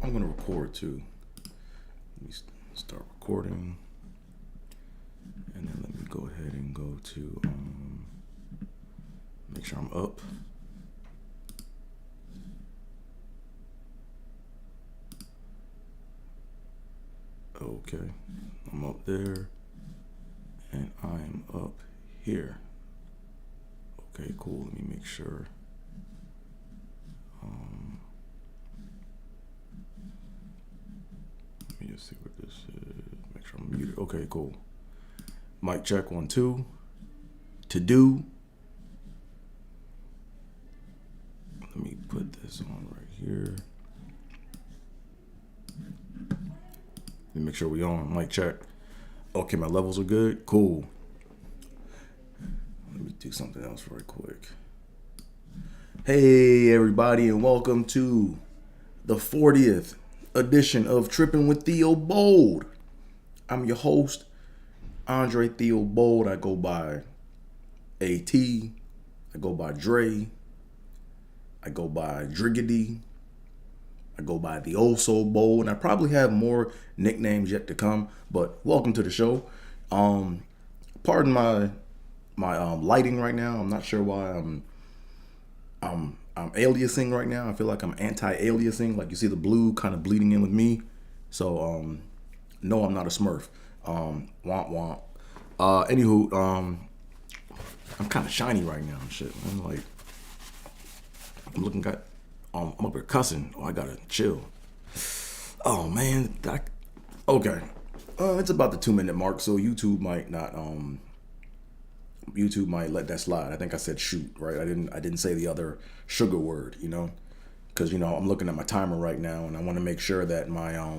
I'm gonna record too. Let me start recording, and then let me go ahead and go to make sure I'm up. Okay, I'm up there, and I'm up here. Okay, cool. Let me make sure. Let me just see what this is. Make sure I'm muted. Okay, cool. Mic check 1 2. To do. Let me put this on right here. Let me make sure we on. Mic check. Okay, my levels are good. Cool. Let me do something else real quick. Hey, everybody, and welcome to the 40th edition of Trippin with Theobold. I'm your host, Andre Theobold. I go by AT. I go by Dre. I go by Driggity. I go by the Oh So Bold, and I probably have more nicknames yet to come. But welcome to the show. Pardon my lighting right now. I'm not sure why I'm aliasing right now. I feel like I'm anti-aliasing. Like you see the blue kind of bleeding in with me. So no, I'm not a Smurf. Womp womp. Anywho, I'm kind of shiny right now and shit. I'm looking at. I'm up here cussing. Oh, I gotta chill. Oh man. Okay. It's about the 2-minute mark, so YouTube might not. YouTube might let that slide. I think I said shoot, right? I didn't say the other sugar word, because I'm looking at my timer right now, and I want to make sure that my I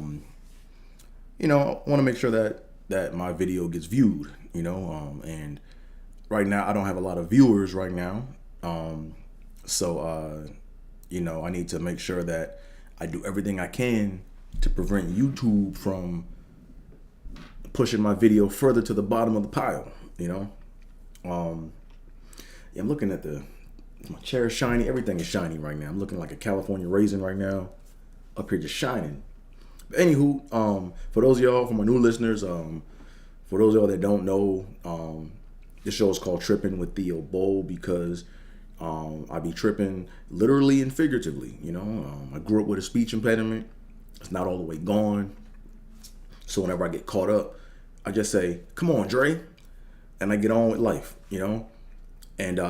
want to make sure that my video gets viewed, and right now I don't have a lot of viewers right now, so I need to make sure that I do everything I can to prevent YouTube from pushing my video further to the bottom of the pile, I'm looking at my chair is shiny. Everything is shiny right now. I'm looking like a California raisin right now, up here just shining. But anywho, for those of y'all, for my new listeners, for those of y'all that don't know, this show is called Trippin with Theobold because I be tripping literally and figuratively. I grew up with a speech impediment. It's not all the way gone. So whenever I get caught up, I just say, "Come on, Dre," and I get on with life. And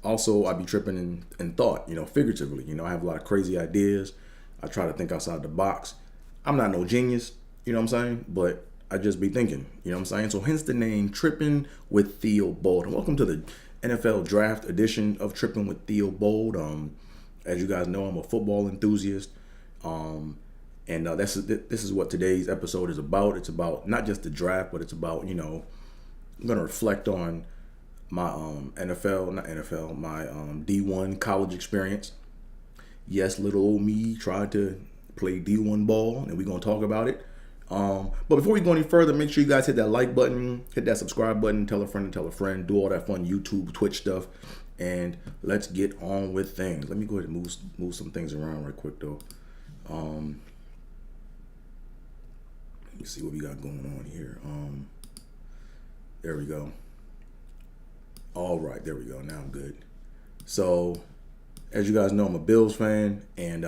also I be tripping in thought. Figuratively. I have a lot of crazy ideas. I try to think outside the box. I'm not no genius. You know what I'm saying? But I just be thinking. You know what I'm saying? So hence the name Trippin with Theobold. And welcome to the NFL Draft edition of Trippin with Theobold. As you guys know, I'm a football enthusiast, and this is what today's episode is about. It's about not just the draft, but it's about I'm gonna reflect on my my D1 college experience. Yes, little old me tried to play D1 ball, and we're gonna talk about it. But before we go any further, make sure you guys hit that like button, hit that subscribe button, tell a friend and tell a friend, do all that fun YouTube, Twitch stuff, and let's get on with things. Let me go ahead and move some things around right quick though. Let me see what we got going on here. There we go. All right, there we go. Now I'm good. So, as you guys know, I'm a Bills fan, and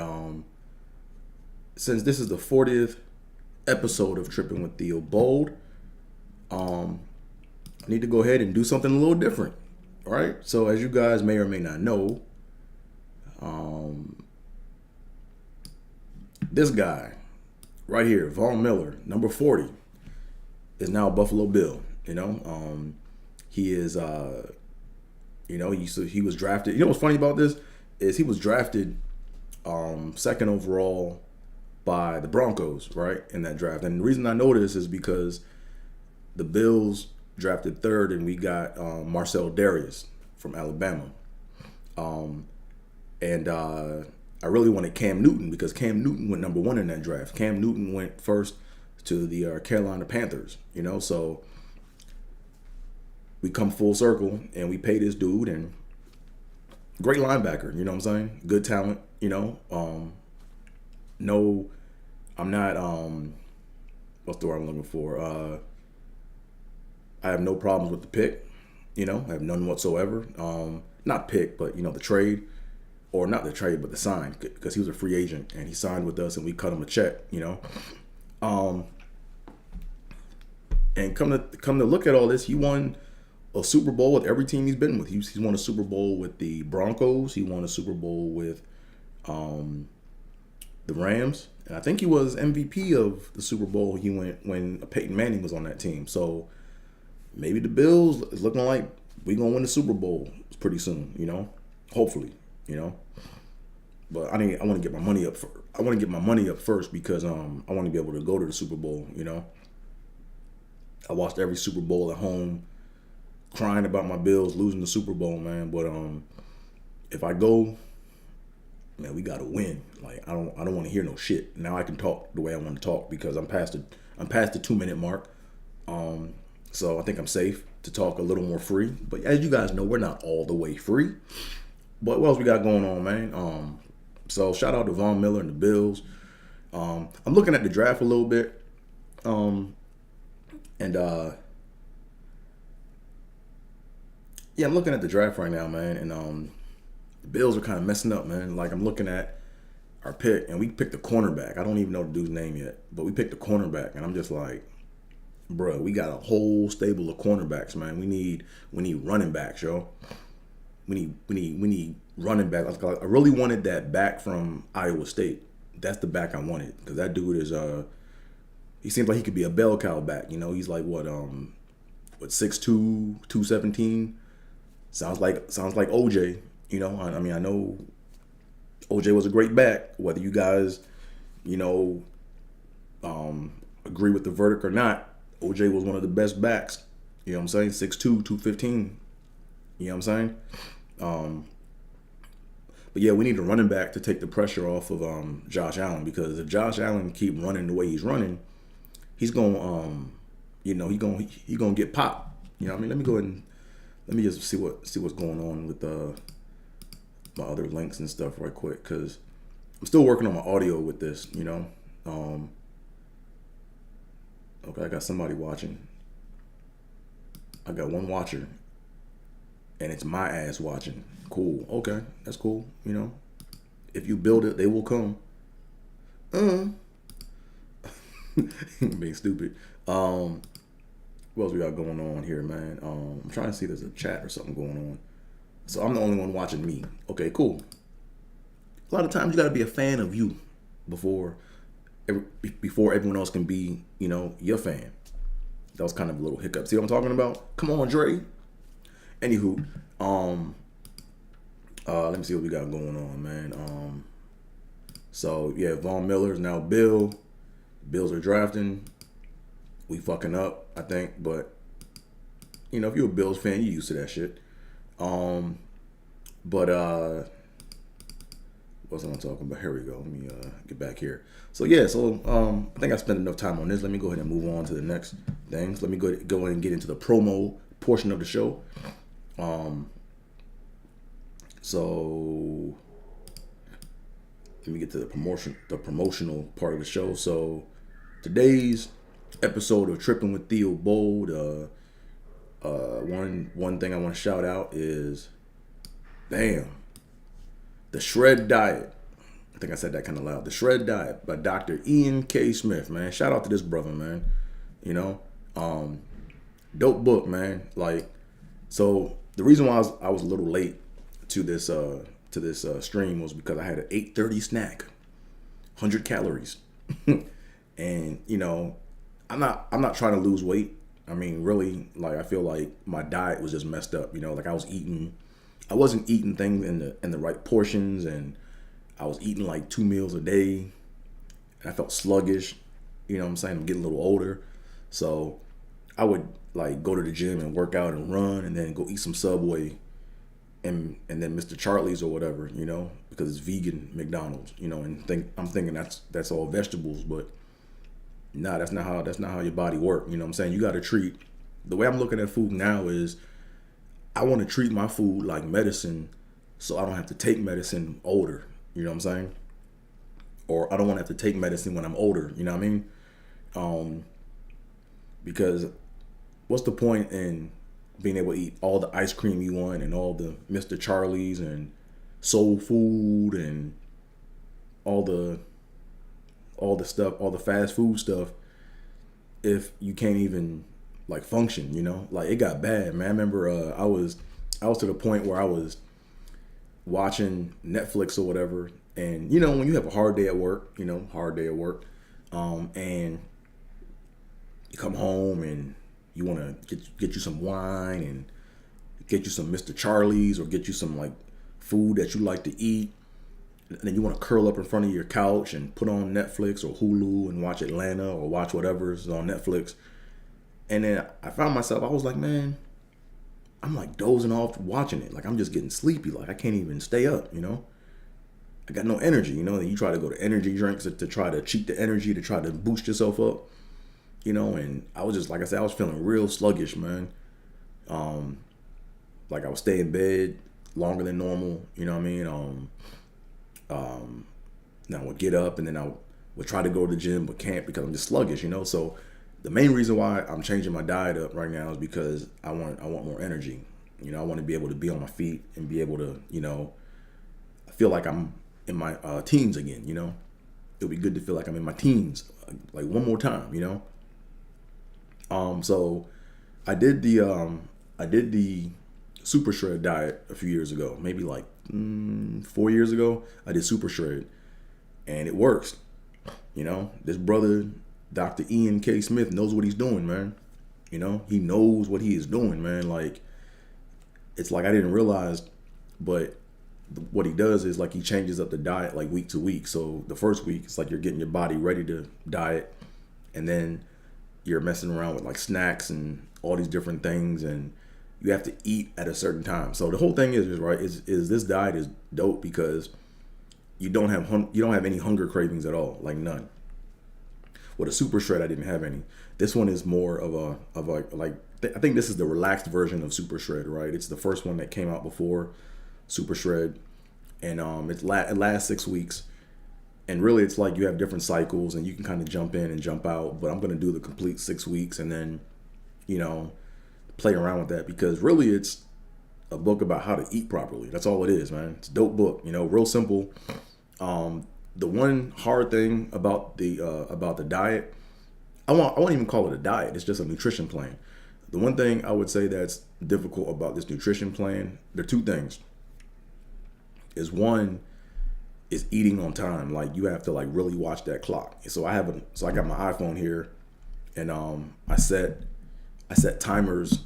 since this is the 40th episode of Trippin with Theobold, I need to go ahead and do something a little different. All right. So as you guys may or may not know, this guy right here, Von Miller, number 40, is now a Buffalo Bill. He is he was drafted. What's funny about this is he was drafted second overall by the Broncos, right, in that draft. And the reason I know this is because the Bills drafted third, and we got Marcel Darius from Alabama. And I really wanted Cam Newton because Cam Newton went number 1 in that draft. Cam Newton went first to the Carolina Panthers, so we come full circle, and we pay this dude, and great linebacker, you know what I'm saying? Good talent, No, I'm not. What's the word I'm looking for? I have no problems with the pick. I have none whatsoever. Not pick, but the trade, or not the trade, but the sign, because he was a free agent and he signed with us and we cut him a check. Um, and come to look at all this, he won a Super Bowl with every team he's been with. He's won a Super Bowl with the Broncos. He won a Super Bowl with the Rams, and I think he was MVP of the Super Bowl he went when Peyton Manning was on that team. So maybe the Bills is looking like we gonna win the Super Bowl pretty soon. Hopefully, you know. But I want to get my money up. I want to get my money up first because I want to be able to go to the Super Bowl. I watched every Super Bowl at home, crying about my Bills losing the Super Bowl, man. But if I go, man, we gotta win. Like I don't want to hear no shit. Now I can talk the way I want to talk because I'm past the 2-minute mark. So I think I'm safe to talk a little more free. But as you guys know, we're not all the way free. But what else we got going on, man? So shout out to Von Miller and the Bills. I'm looking at the draft a little bit. Yeah, I'm looking at the draft right now, man, and the Bills are kind of messing up, man. Like I'm looking at our pick, and we picked a cornerback. I don't even know the dude's name yet, but we picked a cornerback, and I'm just like, bro, we got a whole stable of cornerbacks, man. We need running backs, yo. We need running back. I really wanted that back from Iowa State. That's the back I wanted because that dude is he seems like he could be a bell cow back. He's like what 6'2", 217. Sounds like OJ. I know OJ was a great back. Whether you guys, agree with the verdict or not, OJ was one of the best backs. You know what I'm saying? 6'2", 215. You know what I'm saying? But yeah, we need a running back to take the pressure off of Josh Allen because if Josh Allen keep running the way he's running, he's gonna he gonna get popped. Let me go ahead and let me just see what's going on with my other links and stuff right quick because I'm still working on my audio with this. Okay, I got somebody watching. I got one watcher, and it's my ass watching. Cool. Okay, that's cool. If you build it, they will come. Being stupid. What else we got going on here, man? I'm trying to see if there's a chat or something going on. So I'm the only one watching me. Okay, cool. A lot of times you gotta be a fan of you before everyone else can be, your fan. That was kind of a little hiccup. See what I'm talking about? Come on, Dre. Anywho, let me see what we got going on, man. So yeah, Von Miller is now Bill. Bills are drafting. We fucking up, I think, but if you're a Bills fan, you used to that shit. But what was I talking about? Here we go. Let me get back here. So yeah, I think I spent enough time on this. Let me go ahead and move on to the next things. Let me go ahead and get into the promo portion of the show. So let me get to the promotional part of the show. So today's episode of Trippin with Theobold, one thing I want to shout out is, the Shred Diet. I think I said that kind of loud. The Shred Diet by Dr. Ian K. Smith, man. Shout out to this brother, man. Dope book, man. So the reason why I was a little late to this stream was because I had an 8:30 snack, 100 calories, and I'm not trying to lose weight. I mean, really, I feel like my diet was just messed up. I wasn't eating things in the right portions, and I was eating like 2 meals a day, and I felt sluggish. You know what I'm saying? I'm getting a little older, so I would go to the gym and work out and run, and then go eat some Subway, and then Mr. Charlie's or whatever, because it's vegan McDonald's, and I'm thinking that's all vegetables, but nah, that's not how your body works. You know what I'm saying? You got to treat. The way I'm looking at food now is I want to treat my food like medicine so I don't have to take medicine older. You know what I'm saying? or I don't want to have to take medicine when I'm older. You know what I mean? Because what's the point in being able to eat all the ice cream you want and all the Mr. Charlie's and soul food and all the stuff, all the fast food stuff, if you can't even like function, you know? Like it got bad, man. I remember I was to the point where I was watching Netflix or whatever, and you know, when you have a hard day at work, and you come home and you want to get you some wine and get you some Mr. Charlie's or get you some like food that you like to eat, and then you want to curl up in front of your couch and put on Netflix or Hulu and watch Atlanta or watch whatever is on Netflix. And then I found myself, I was like, man, I'm like dozing off watching it. Like I'm just getting sleepy. Like I can't even stay up, you know? I got no energy, you know? You try to go to energy drinks to try to cheat the energy, to try to boost yourself up, you know? And I was just, like I said, I was feeling real sluggish, man. Like I would stay in bed longer than normal, you know what I mean? Then I would get up and then I would try to go to the gym but can't because I'm just sluggish, you know? So the main reason why I'm changing my diet up right now is because I want more energy. You know, I want to be able to be on my feet and be able to, you know, I feel like I'm in my teens again, you know? It would be good to feel like I'm in my teens like one more time, you know? So I did the Super Shred diet a few years ago, maybe like 4 years ago. I did Super Shred, and it works. You know, this brother, Dr. Ian K. Smith, knows what he's doing, man. You know, he knows what he is doing, man. Like, it's like I didn't realize, but what he does is like he changes up the diet like week to week. So the first week, it's like you're getting your body ready to diet, and then you're messing around with like snacks and all these different things, and you have to eat at a certain time. So the whole thing is right is this diet is dope because you don't have any hunger cravings at all, like none. With a Super Shred, I didn't have any. This one is more of a I think this is the relaxed version of Super Shred, right? It's the first one that came out before Super Shred, and it lasts 6 weeks. And really, it's like you have different cycles, and you can kind of jump in and jump out. But I'm gonna do the complete 6 weeks, and then, you know, play around with that, because really it's a book about how to eat properly. That's all it is, man. It's a dope book, you know, real simple. The one hard thing about the diet, I won't even call it a diet. It's just a nutrition plan. The one thing I would say that's difficult about this nutrition plan, there are two things. Is one is eating on time. Like you have to like really watch that clock. So I got my iPhone here, and I set timers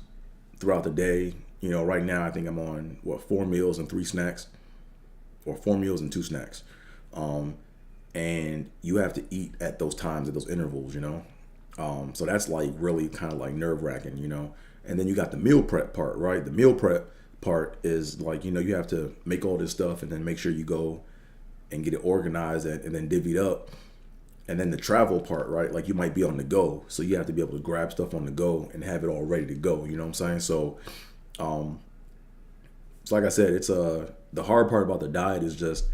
throughout the day. You know, right now I think I'm on 4 meals and 3 snacks, or 4 meals and 2 snacks. And you have to eat at those times, at those intervals, you know? So that's like really kind of like nerve wracking, you know? And then you got the meal prep part, right? The meal prep part is like, you know, you have to make all this stuff and then make sure you go and get it organized and then divvied up. And then the travel part, right? Like you might be on the go. So you have to be able to grab stuff on the go and have it all ready to go. You know what I'm saying? So, like I said, it's the hard part about the diet is just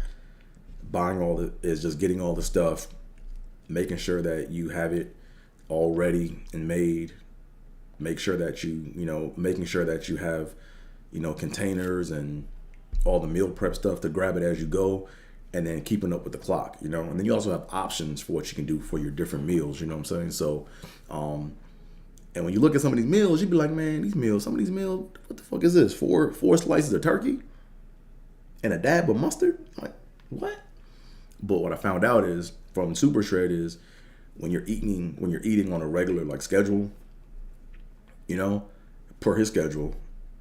getting all the stuff, making sure that you have it all ready and made. Make sure that making sure that you have, you know, containers and all the meal prep stuff to grab it as you go, and then keeping up with the clock, you know. And then you also have options for what you can do for your different meals, you know what I'm saying? So, and when you look at some of these meals, you'd be like, man, some of these meals, what the fuck is this? Four slices of turkey and a dab of mustard? Like, what? But what I found out is from Super Shred is when you're eating on a regular like schedule, you know, per his schedule,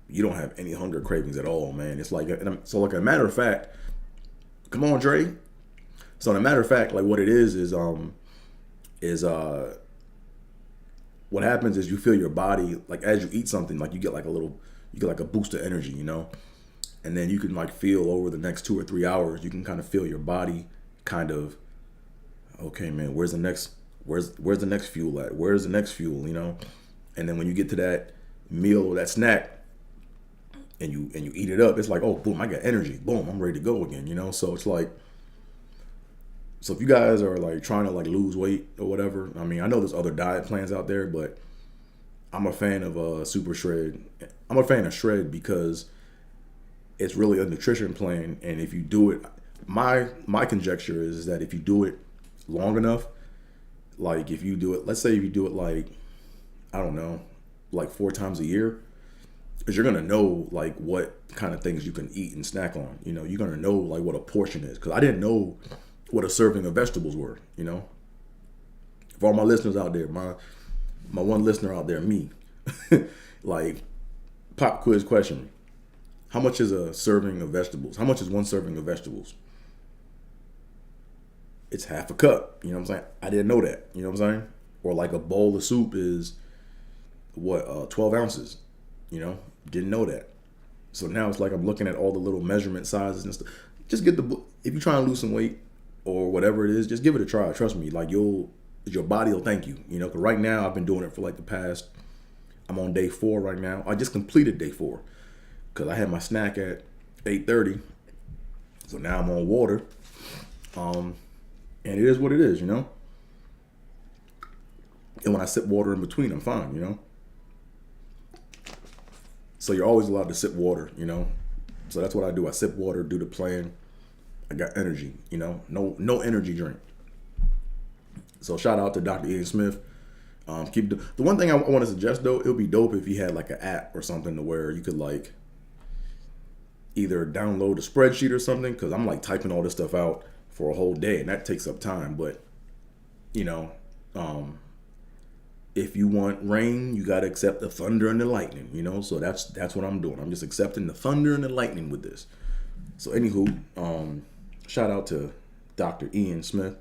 you don't have any hunger cravings at all, man. It's like, so like a matter of fact, come on, Dre. So in a matter of fact, like what it is what happens is you feel your body, like as you eat something, like you get like a boost of energy, you know? And then you can like feel over the next 2 or 3 hours, you can kind of feel your body kind of, okay, man, where's the next fuel at? Where's the next fuel, you know? And then when you get to that meal or that snack and you eat it up, it's like, oh, boom, I got energy. Boom, I'm ready to go again, you know? So it's So if you guys are like trying to like lose weight or whatever, I mean, I know there's other diet plans out there, but I'm a fan of Super Shred. I'm a fan of Shred because it's really a nutrition plan, and if you do it, my conjecture is that if you do it long enough, like if you do it, let's say if you do it like, I don't know, like 4 times a year, because you're gonna know like what kind of things you can eat and snack on. You know, you're gonna know like what a portion is. Because I didn't know what a serving of vegetables were. You know, for all my listeners out there, my one listener out there, me, like pop quiz question: how much is a serving of vegetables? How much is one serving of vegetables? It's half a cup. You know what I'm saying? I didn't know that. You know what I'm saying? Or like a bowl of soup is what 12 ounces. You know, didn't know that. So now it's like I'm looking at all the little measurement sizes and stuff. Just get the book. If you're trying to lose some weight or whatever it is, just give it a try. Trust me, like your body will thank you. You know, because right now I've been doing it for like the past. I'm on day 4 right now. I just completed day 4 because I had my snack at 8:30. So now I'm on water. And it is what it is, you know. And when I sip water in between, I'm fine, you know. So you're always allowed to sip water, you know. So that's what I do. I sip water, do the plan. I got energy, you know. No energy drink. So shout out to Dr. Ian Smith. Keep the one thing I want to suggest though, it would be dope if you had like an app or something to where you could like either download a spreadsheet or something, because I'm like typing all this stuff out for a whole day and that takes up time. But you know, if you want rain, you gotta accept the thunder and the lightning, you know. So that's what I'm doing. I'm just accepting the thunder and the lightning with this. So anywho, shout out to Dr. Ian Smith.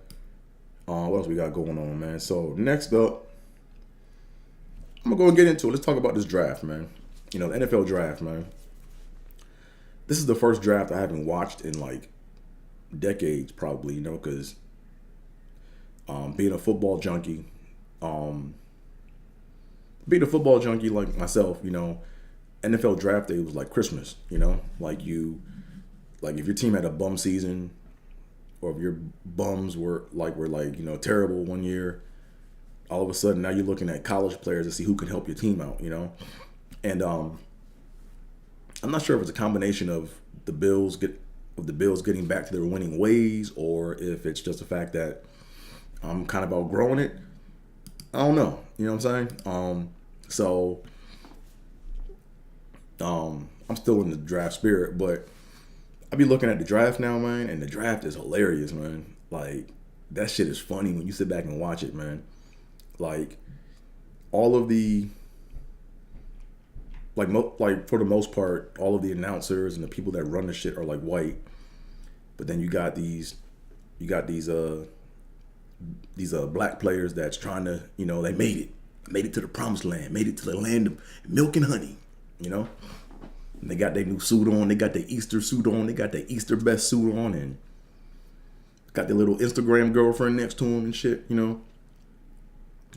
What else we got going on, man? So next up, I'm gonna go and get into it. Let's talk about this draft, man. You know, the NFL draft, man. This is the first draft I haven't watched in like decades, probably, you know, because being a football junkie like myself, you know, NFL draft day was like Christmas, you know, like if your team had a bum season or if your bums were like, you know, terrible one year, all of a sudden now you're looking at college players to see who can help your team out, you know. And I'm not sure if it's a combination of the Bills getting back to their winning ways, or if it's just the fact that I'm kind of outgrowing it. I don't know. You know what I'm saying? I'm still in the draft spirit, but I be looking at the draft now, man, and the draft is hilarious, man. Like, that shit is funny when you sit back and watch it, man. Like, all of the like for the most part, all of the announcers and the people that run the shit are like white, but then you got these black players that's trying to, you know, they made it to the promised land, made it to the land of milk and honey, you know. And they got their new suit on, they got their Easter suit on, they got their Easter best suit on, and got their little Instagram girlfriend next to them and shit, you know.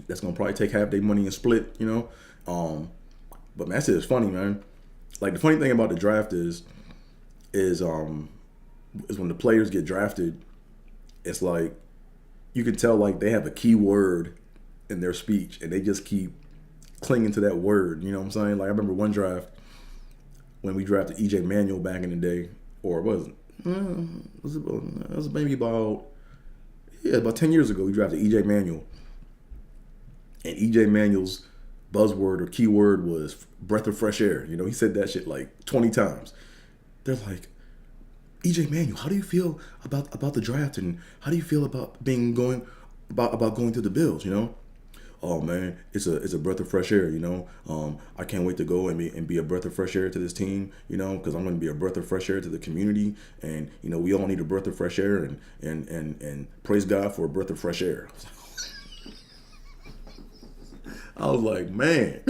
That's gonna probably take half their money and split, you know. But man, that shit is funny, man. Like, the funny thing about the draft is when the players get drafted, it's like you can tell like they have a key word in their speech and they just keep clinging to that word. You know what I'm saying? Like, I remember one draft when we drafted EJ Manuel back in the day, or it was maybe about 10 years ago. We drafted EJ Manuel, and EJ Manuel's buzzword or keyword was breath of fresh air. You know, he said that shit like 20 times. They're like, EJ Manuel, how do you feel about the draft, and how do you feel about going to the Bills, you know? Oh man, it's a breath of fresh air, you know. I can't wait to go and be a breath of fresh air to this team, you know, because I'm going to be a breath of fresh air to the community, and you know, we all need a breath of fresh air, and praise God for a breath of fresh air. I was like, man,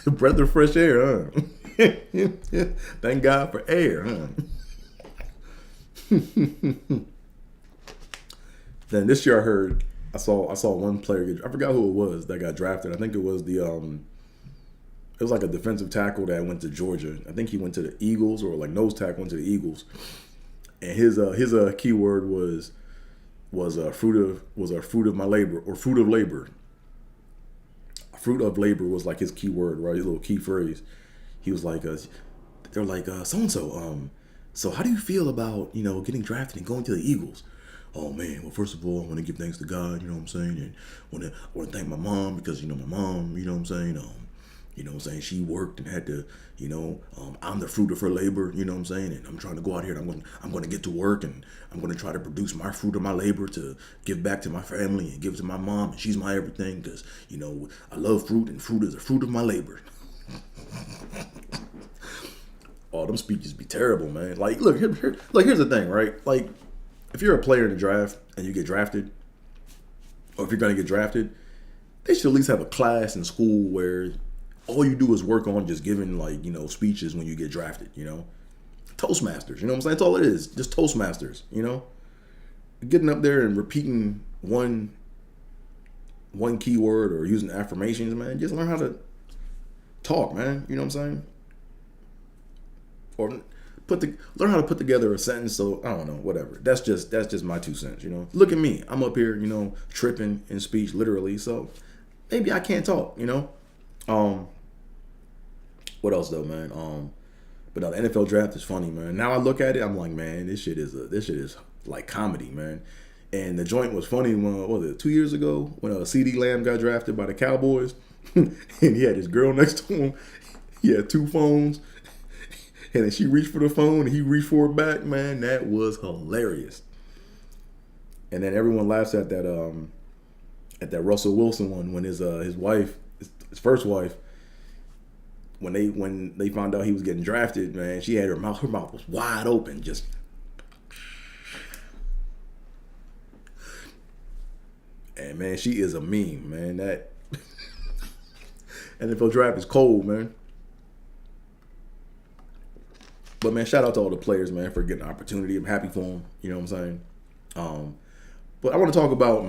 breath of fresh air, huh? Thank God for air, huh? Then this year I saw one player I forgot who it was that got drafted. I think it was it was like a defensive tackle that went to Georgia. I think he went to the Eagles, or like nose tackle went to the Eagles. And his keyword was was a fruit of my labor, or fruit of labor. Fruit of labor was like his key word, right? His little key phrase. He was like, they're like, so and so how do you feel about, getting drafted and going to the Eagles? Oh man, well, first of all, I want to give thanks to God, you know what I'm saying, and I want to thank my mom, because my mom, you know what I'm saying, she worked and had to, I'm the fruit of her labor, you know what I'm saying, and I'm trying to go out here and I'm going to get to work, and I'm going to try to produce my fruit of my labor to give back to my family and give to my mom, and she's my everything, because I love fruit, and fruit is a fruit of my labor. Oh, them speeches be terrible, man. Like, look, here's the thing, right? Like, if you're a player in the draft and you get drafted, or if you're going to get drafted, they should at least have a class in school where all you do is work on just giving, like, speeches when you get drafted, Toastmasters, you know what I'm saying? That's all it is. Just Toastmasters, Getting up there and repeating one keyword or using affirmations, man. Just learn how to talk, man. You know what I'm saying? Or learn how to put together a sentence. So I don't know, whatever. That's just my 2 cents. Look at me. I'm up here, tripping in speech, literally. So maybe I can't talk. What else though, man? But no, the NFL draft is funny, man. Now I look at it, I'm like, man, this shit is like comedy, man. And the joint was funny when, what was it, 2 years ago, when CeeDee Lamb got drafted by the Cowboys, and he had his girl next to him. He had 2 phones. And then she reached for the phone and he reached for it back, man. That was hilarious. And then everyone laughs at that Russell Wilson one when his wife, his first wife, when they found out he was getting drafted, man, she had her mouth was wide open, just. And man, she is a meme, man. That NFL draft is cold, man. But man, shout out to all the players, man, for getting an opportunity. I'm happy for them. You know what I'm saying? But I want to talk about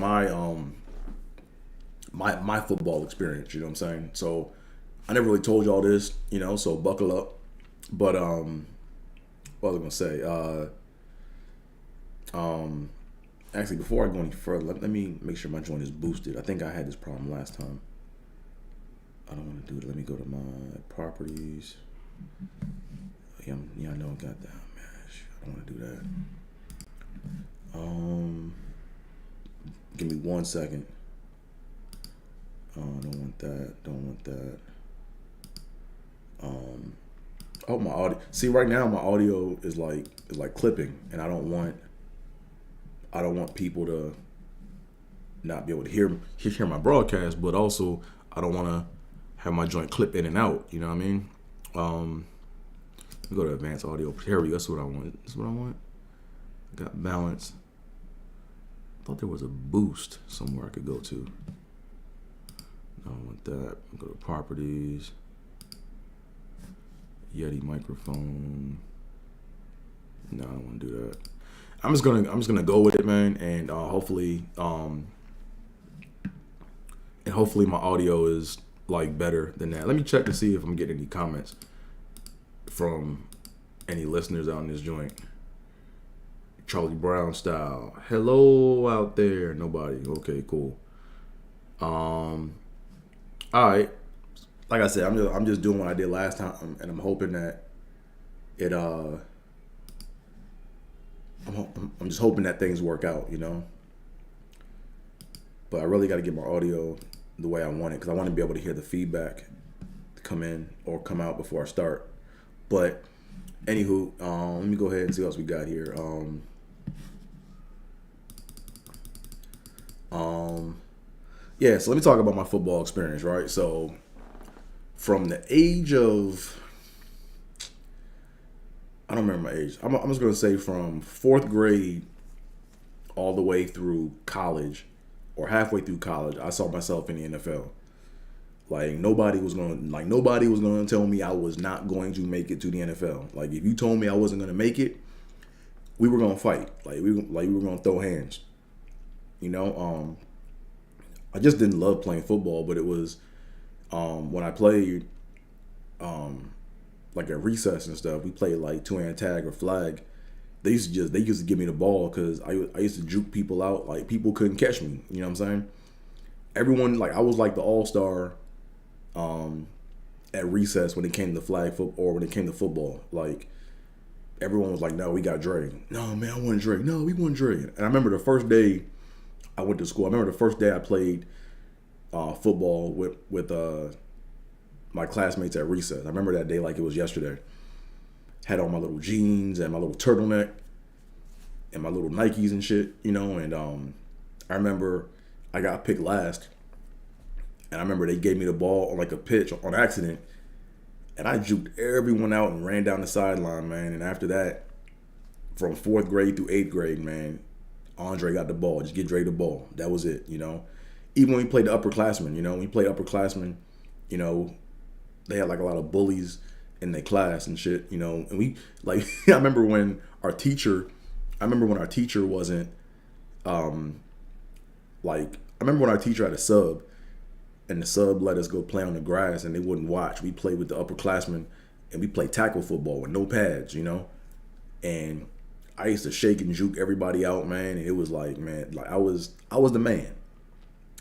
my football experience. You know what I'm saying? So I never really told y'all this, so buckle up. But what was I gonna say? Actually, before I go any further, let me make sure my joint is boosted. I think I had this problem last time. I don't want to do it. Let me go to my properties. Yeah, I know I got that. Man, I don't want to do that. Give me 1 second. Don't want that. Oh, my audio. See, right now my audio is like clipping, and I don't want people to not be able to hear my broadcast, but also I don't want to have my joint clip in and out. You know what I mean? Go to advanced audio. Here we go. That's what I want. That's what I want. Got balance. Thought there was a boost somewhere I could go to. No, I want that. Go to properties. Yeti microphone. No, I don't want to do that. I'm just gonna go with it, man, and hopefully my audio is like better than that. Let me check to see if I'm getting any comments from any listeners out in this joint. Charlie Brown style. Hello out there. Nobody. Okay, cool. All right. Like I said, I'm just doing what I did last time, and I'm hoping that it I'm just hoping that things work out, But I really got to get my audio the way I want it, because I want to be able to hear the feedback come in or come out before I start. But anywho, let me go ahead and see what else we got here. Yeah, so let me talk about my football experience, right? So from the age of, I don't remember my age. I'm just going to say from 4th grade all the way through college, or halfway through college, I saw myself in the NFL. Like nobody was gonna tell me I was not going to make it to the NFL. Like if you told me I wasn't gonna make it, we were gonna fight. We were gonna throw hands. I just didn't love playing football, but it was when I played like at recess and stuff, we played like 2-hand tag or flag, they used to give me the ball because I used to juke people out. Like people couldn't catch me. You know what I'm saying? Everyone, like I was like the all-star at recess when it came to flag football or when it came to football. Like everyone was like, "No, we got Dre." No, man, I want Dre. No, we want Dre. And I remember the first day I went to school. I remember the first day I played football with my classmates at recess. I remember that day like it was yesterday. Had on my little jeans and my little turtleneck and my little Nikes and shit, you know. And I remember I got picked last, and I remember they gave me the ball on like a pitch on accident, and I juked everyone out and ran down the sideline, man. And after that, from 4th grade through 8th grade, man, Andre got the ball. Just get Dre the ball. That was it, you know. Even when we played the upperclassmen, you know, when we played upperclassmen, you know, they had like a lot of bullies in their class and shit, you know. And we like I remember when our teacher wasn't like I remember when our teacher had a sub and the sub let us go play on the grass and they wouldn't watch. We played with the upperclassmen and we played tackle football with no pads, you know. And I used to shake and juke everybody out, man, and it was like, man, like I was the man.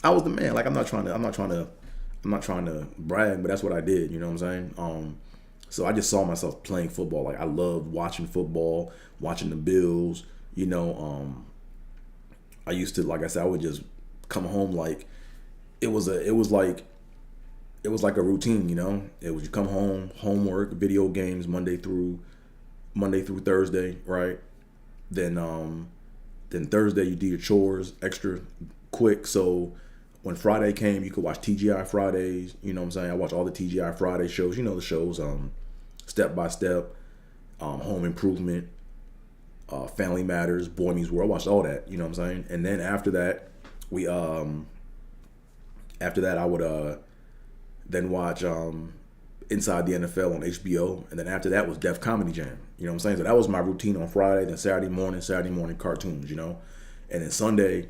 I was the man. Like I'm not trying to brag, but that's what I did, you know what I'm saying? So I just saw myself playing football. Like I loved watching football, watching the Bills. You know, I used to, like I said, I would just come home like it was like a routine. You know, it was you come home, homework, video games, Monday through Thursday, right? Then Thursday you do your chores extra quick. So when Friday came, you could watch TGI Fridays. You know what I'm saying? I watch all the TGI Friday shows. You know the shows, Step by Step, Home Improvement, Family Matters, Boy Meets World. I watched all that. You know what I'm saying? And then after that, I would then watch Inside the NFL on HBO. And then after that was Def Comedy Jam. You know what I'm saying? So that was my routine on Friday. Then Saturday morning cartoons, you know. And then Sunday,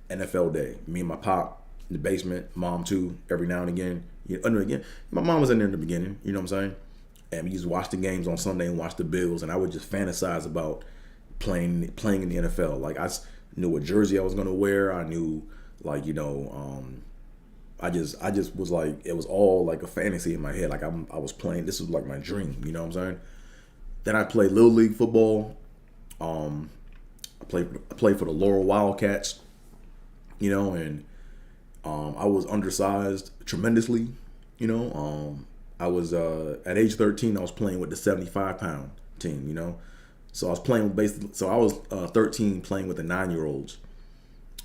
NFL day. Me and my pop in the basement, mom too, every now and again. Again, my mom was in there in the beginning, you know what I'm saying? And we used to watch the games on Sunday and watch the Bills, and I would just fantasize about playing in the NFL. Like I knew what jersey I was gonna wear. I knew, like, you know, I just was like, it was all like a fantasy in my head. Like I was playing. This was like my dream, you know what I'm saying? Then I played Little League football. I played for the Laurel Wildcats. You know, and I was undersized tremendously. You know, I was at age 13. I was playing with the 75-pound team. You know, so I was playing basically. So I was 13 playing with the 9-year-olds.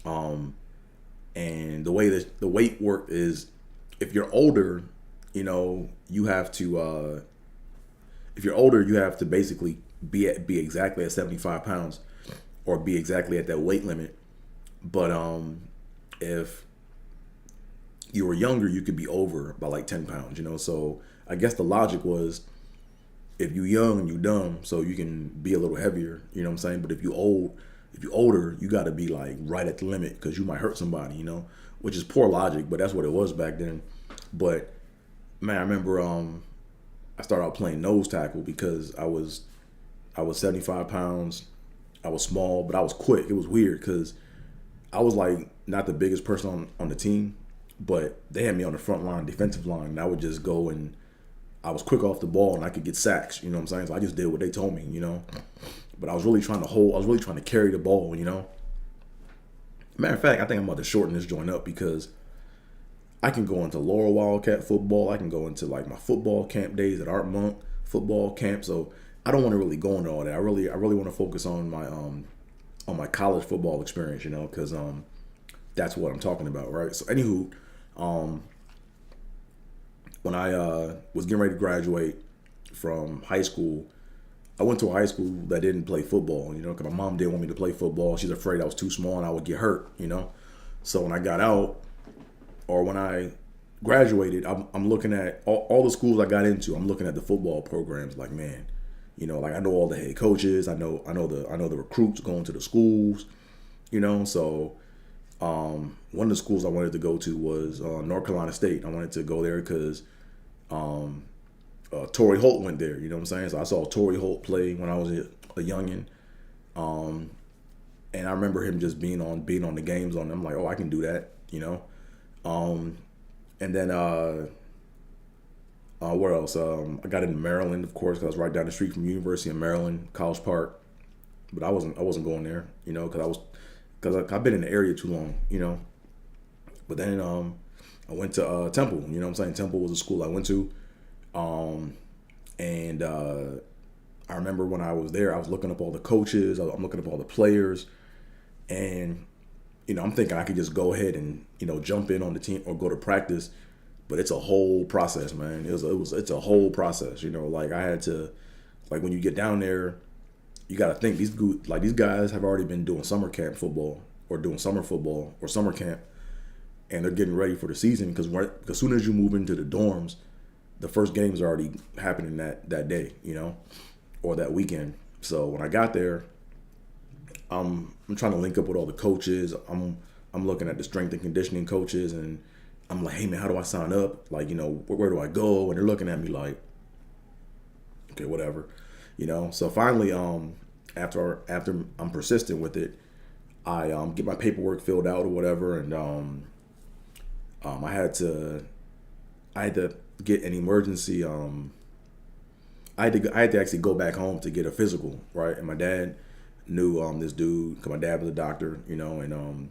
And the way that the weight worked is, if you're older, you know, you have to. If you're older, you have to basically be exactly at 75 pounds, or be exactly at that weight limit. But if you were younger, you could be over by like 10 pounds, you know? So I guess the logic was, if you young and you dumb, so you can be a little heavier, you know what I'm saying? But if you older, you got to be like right at the limit because you might hurt somebody, you know? Which is poor logic, but that's what it was back then. But man, I remember I started out playing nose tackle because I was 75 pounds. I was small, but I was quick. It was weird because I was like not the biggest person on the team, but they had me on the front line, defensive line, and I would just go, and I was quick off the ball and I could get sacks, you know what I'm saying? So I just did what they told me, you know? But I was really trying to carry the ball, you know? Matter of fact, I think I'm about to shorten this joint up because I can go into Laurel Wildcat football. I can go into like my football camp days at Art Monk football camp. So I don't want to really go into all that. I really want to focus on my college football experience, you know, because that's what I'm talking about, right? So anywho, when I was getting ready to graduate from high school, I went to a high school that didn't play football, you know, because my mom didn't want me to play football. She's afraid I was too small and I would get hurt, you know. So when I got out, or when I graduated, I'm looking at all the schools I got into. I'm looking at the football programs. Like, man, you know, like I know all the head coaches. I know the recruits going to the schools, you know. So one of the schools I wanted to go to was North Carolina State. I wanted to go there because Torrey Holt went there. You know what I'm saying? So I saw Torrey Holt play when I was a youngin. And I remember him just being on the games on. I'm like, oh, I can do that, you know. And then where else? I got into Maryland, of course, because I was right down the street from University of Maryland, College Park. But I wasn't going there, you know, because I've been in the area too long, you know. But then I went to Temple, you know what I'm saying? Temple was a school I went to. And I remember when I was there, I was looking up all the coaches, I'm looking up all the players, and, you know, I'm thinking I could just go ahead and, you know, jump in on the team or go to practice. But it's a whole process, man. It's a whole process, you know. Like I had to, like when you get down there, you got to think these guys have already been doing summer camp football or doing summer football or summer camp, and they're getting ready for the season because as soon as you move into the dorms, the first game's are already happening that day, you know, or that weekend. So when I got there, I'm trying to link up with all the coaches. I'm looking at the strength and conditioning coaches, and I'm like, hey man, how do I sign up? Like, you know, where do I go? And they're looking at me like, okay, whatever, you know. So finally, after I'm persistent with it, I get my paperwork filled out or whatever, and I had to get an emergency. I had to actually go back home to get a physical, right? And my dad knew this dude, because my dad was a doctor, you know, and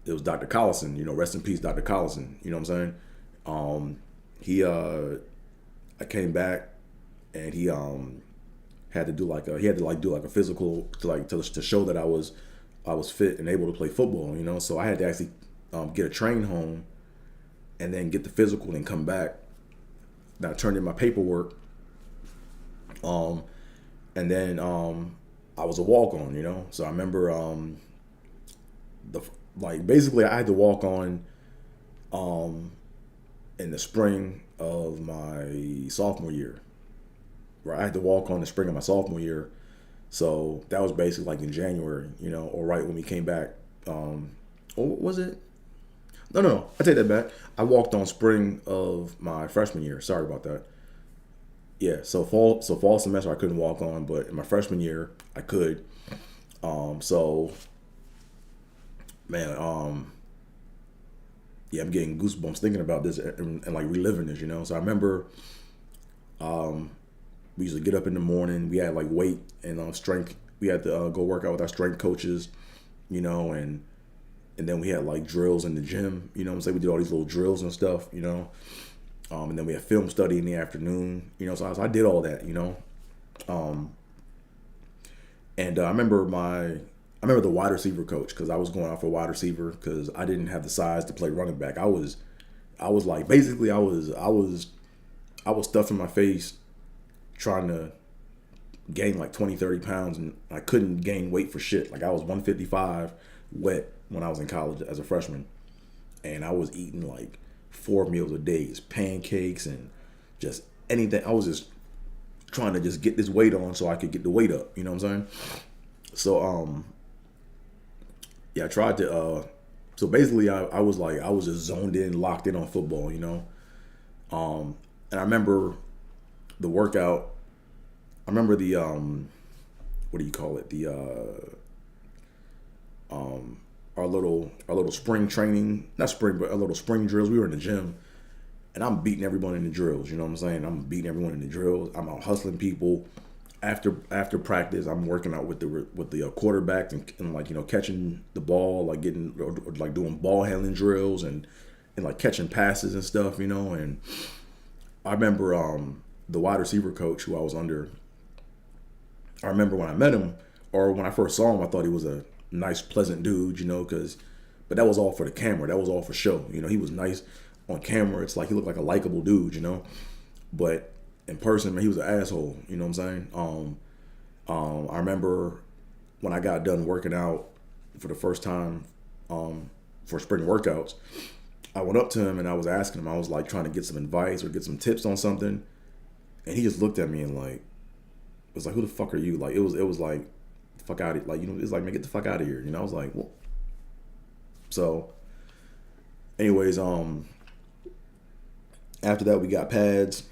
it was Dr. Collison, you know, rest in peace, Dr. Collison, you know what I'm saying? I came back, and he had to do a physical to show that I was fit and able to play football, you know. So I had to actually get a train home, and then get the physical and come back. Then I turned in my paperwork, and then I was a walk-on, you know. So I remember basically I had to walk on in the spring of my sophomore year. Right, I had to walk on the spring of my sophomore year, so that was basically like in January, you know, or right when we came back. Or was it? No. I take that back. I walked on spring of my freshman year. Sorry about that. Yeah, so fall semester I couldn't walk on, but in my freshman year I could. So man, yeah, I'm getting goosebumps thinking about this and like reliving this, you know. So I remember we used to get up in the morning. We had like weight and strength. We had to go work out with our strength coaches, you know, and then we had like drills in the gym, you know what I'm saying? We did all these little drills and stuff, you know. And then we had film study in the afternoon, you know. So I did all that, you know. And I remember the wide receiver coach, because I was going out for wide receiver because I didn't have the size to play running back. I was like, basically I was stuffing my face trying to gain like 20, 30 pounds, and I couldn't gain weight for shit. Like I was 155 wet when I was in college as a freshman, and I was eating like 4 meals a day, pancakes and just anything. I was just trying to just get this weight on so I could get the weight up, you know what I'm saying? So yeah, I tried to so basically I was just zoned in, locked in on football, you know. And I remember the workout. I remember the what do you call it? The our little spring training, not spring, but our little spring drills. We were in the gym, and I'm beating everyone in the drills. You know what I'm saying? I'm beating everyone in the drills. I'm out hustling people. After practice, I'm working out with the quarterback and like, you know, catching the ball, like getting or like doing ball handling drills and like catching passes and stuff, you know. And I remember the wide receiver coach who I was under. I remember when I met him, or when I first saw him, I thought he was a nice, pleasant dude, you know, but that was all for the camera. That was all for show. You know, he was nice on camera. It's like he looked like a likable dude, you know. But in person, man, he was an asshole. You know what I'm saying? I remember when I got done working out for the first time for spring workouts, I went up to him and I was asking him. I was like trying to get some advice or get some tips on something, and he just looked at me and like was like, "Who the fuck are you?" Like it was like, "Fuck out of," like, you know, it's like, "Man, get the fuck out of here," you know. I was like, "Well," so anyways, after that we got pads,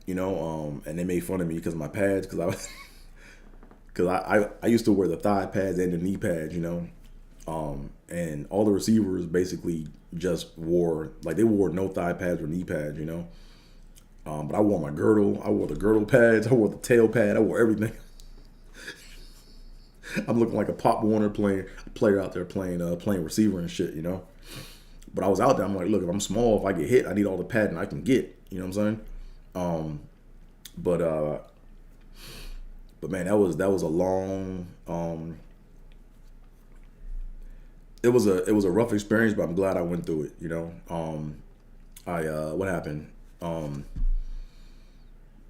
you know, and they made fun of me because of my pads, because because I used to wear the thigh pads and the knee pads, you know. And all the receivers basically just wore, like, they wore no thigh pads or knee pads, you know. But I wore my girdle. I wore the girdle pads. I wore the tail pad. I wore everything. I'm looking like a Pop Warner player out there playing receiver and shit, you know. But I was out there. I'm like, look, if I'm small, if I get hit, I need all the padding I can get. You know what I'm saying? But man, that was a long. It was a rough experience, but I'm glad I went through it. You know. What happened?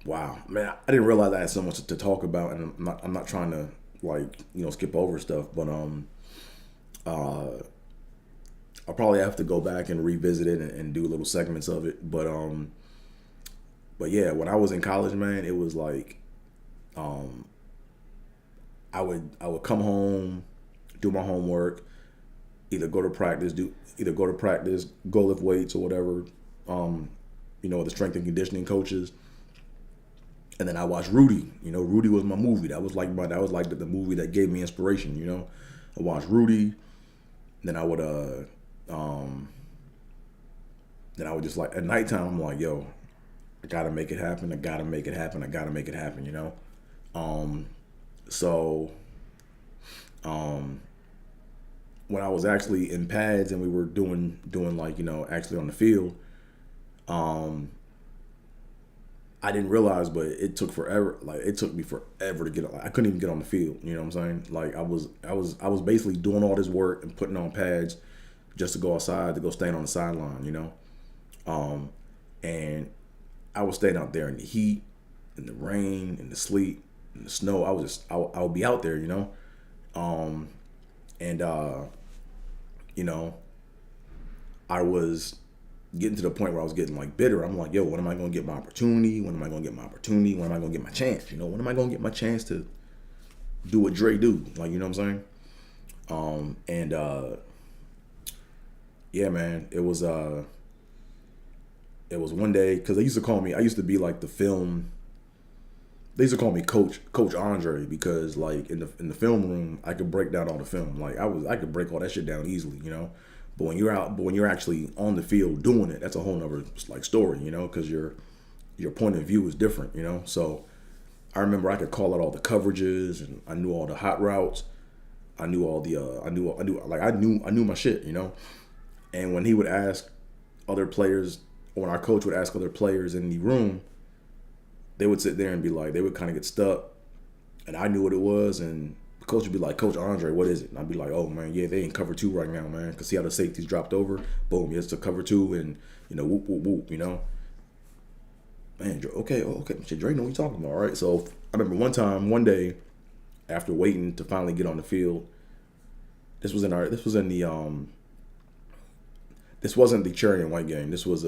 Wow, man, I didn't realize I had so much to talk about, and I'm not trying to, like, you know, skip over stuff, but I'll probably have to go back and revisit it and do little segments of it. But yeah, when I was in college, man, it was like, I would come home, do my homework, either go to practice, go lift weights or whatever, you know, the strength and conditioning coaches. And then I watched Rudy. You know, Rudy was my movie. That was like the movie that gave me inspiration. You know, I watched Rudy. Then I would just, like, at nighttime, I'm like, yo, I gotta make it happen. I gotta make it happen. I gotta make it happen. You know, when I was actually in pads and we were doing like, you know, actually on the field, I didn't realize, but it took forever. Like, it took me forever to get. Like, I couldn't even get on the field. You know what I'm saying? Like, I was basically doing all this work and putting on pads just to go outside, to go stand on the sideline. You know, and I was staying out there in the heat, in the rain, in the sleet, in the snow. I would be out there. You know, you know, I was getting to the point where I was getting, like, bitter. I'm like, yo, when am I going to get my opportunity? When am I going to get my opportunity? When am I going to get my chance? You know, when am I going to get my chance to do what Dre do? Like, you know what I'm saying? Yeah, man, it was one day, because I used to be like the film. They used to call me Coach Andre, because, like, in the film room, I could break down all the film. Like, I could break all that shit down easily, you know. But when you're actually on the field doing it, that's a whole nother, like, story, you know, because your point of view is different, you know. So I remember I could call out all the coverages, and I knew all the hot routes. I knew all the I knew my shit, you know. And when he would ask other players, or when our coach would ask other players in the room, they would sit there and be like, they would kind of get stuck, and I knew what it was, and the coach would be like, Coach Andre, what is it? And I'd be like, oh, man, yeah, they ain't cover 2 right now, man. Because see how the safety's dropped over? Boom, it's to cover 2, and, you know, whoop, whoop, whoop, you know? Man, okay. Shit, Dre know what you're talking about, all right? So I remember one day, after waiting to finally get on the field, this wasn't the cherry and white game. This was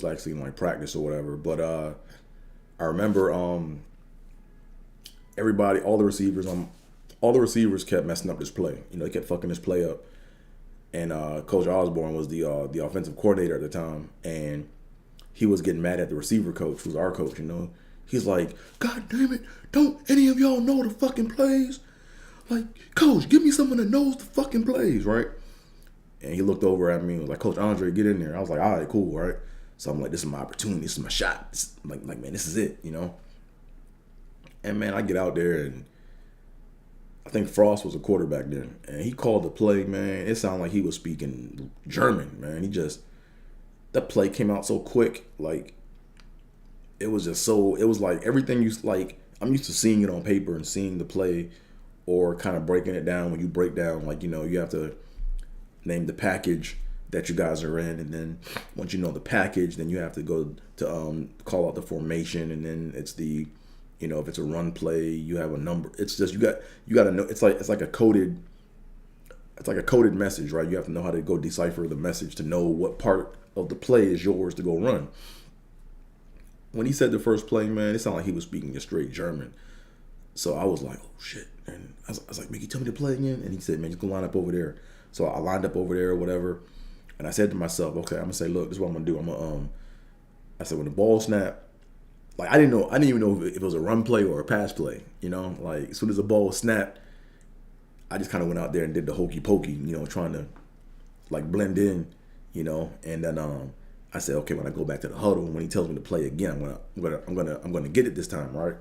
actually, like, practice or whatever. But I remember all the receivers kept messing up this play. You know, they kept fucking this play up. And Coach Osborne was the offensive coordinator at the time, and he was getting mad at the receiver coach, who's our coach. You know, he's like, God damn it, don't any of y'all know the fucking plays? Like, Coach, give me someone that knows the fucking plays, right? And he looked over at me and was like, Coach Andre, get in there. I was like, all right, cool, right? So I'm like, this is my opportunity. This is my shot. I'm like, man, this is it, you know? And, man, I get out there, and I think Frost was a quarterback then. And he called the play, man. It sounded like he was speaking German, man. That play came out so quick. Like, it was like everything I'm used to seeing it on paper and seeing the play, or kind of breaking it down. When you break down, like, you know, you have to name the package that you guys are in, and then once you know the package, then you have to go to call out the formation, and then it's the, you know, if it's a run play, you have a number. It's just you got to know. It's like a coded message, right? You have to know how to go decipher the message to know what part of the play is yours to go run. When he said the first play, man, it sounded like he was speaking a straight German. So I was like, oh shit, and I was like, man, can you tell me to play again? And he said, man, just go line up over there. So I lined up over there or whatever, and I said to myself, okay, I'm gonna say, look, this is what I'm gonna do. I said, when the ball snap, like I didn't even know if it was a run play or a pass play. You know, like as soon as the ball was snapped, I just kind of went out there and did the hokey pokey. You know, trying to like blend in. You know, and then I said, okay, when I go back to the huddle, when he tells me to play again, I'm gonna get it this time, right?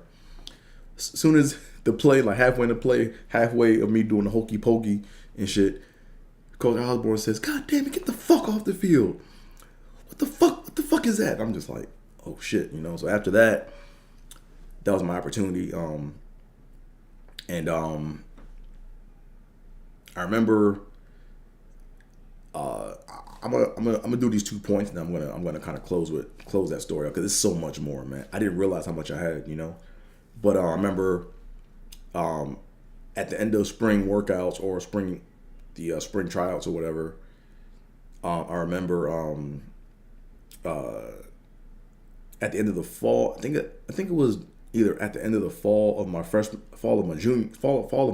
As soon as the play, like halfway in the play, halfway of me doing the hokey pokey and shit, Coach Osborne says, "God damn it, get the fuck off the field! What the fuck? What the fuck is that?" I'm just like, oh shit, you know. So after that, that was my opportunity. And I remember, I'm gonna do these 2 points, and I'm gonna kind of close that story up because it's so much more, man. I didn't realize how much I had, you know. But I remember, at the end of spring workouts or spring tryouts or whatever, I remember at the end of the fall. I think it was either at the end of the fall of my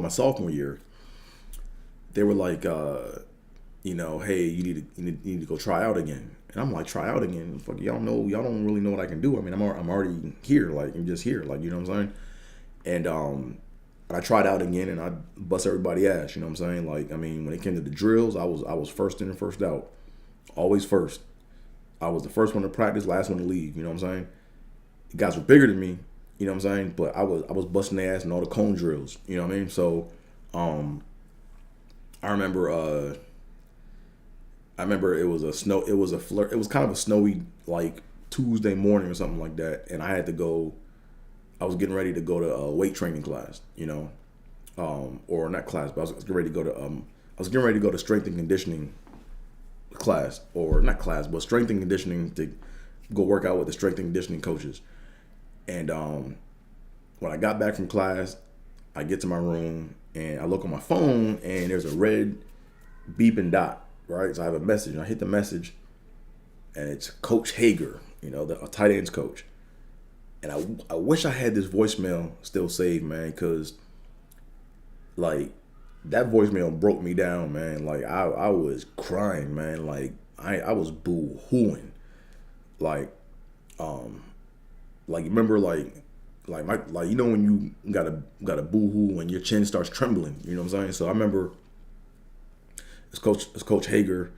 sophomore year. They were like, you know, hey, you need to go try out again. And I'm like, try out again? Fuck, y'all don't really know what I can do. I mean, I'm already here, like I'm just here, like, you know what I'm saying? And I tried out again, and I bust everybody ass. You know what I'm saying? Like, I mean, when it came to the drills, I was first in and first out, always first. I was the first one to practice, last one to leave. You know what I'm saying? The guys were bigger than me. You know what I'm saying? But I was busting their ass in all the cone drills. You know what I mean? So, I remember it was kind of a snowy like Tuesday morning or something like that, and I was getting ready to go to a weight training class, you know, or not class, but I was getting ready to go to strength and conditioning class, or not class, but strength and conditioning, to go work out with the strength and conditioning coaches. And when I got back from class, I get to my room and I look on my phone, and there's a red beeping dot, right? So I have a message, and I hit the message, and it's Coach Hager, you know, a tight ends coach. And I wish I had this voicemail still saved, man, because like that voicemail broke me down, man. Like I was crying, man. Like I was boo-hooing. Like remember you know when you got a boo-hoo when your chin starts trembling, you know what I'm saying? So I remember it's Coach Hager,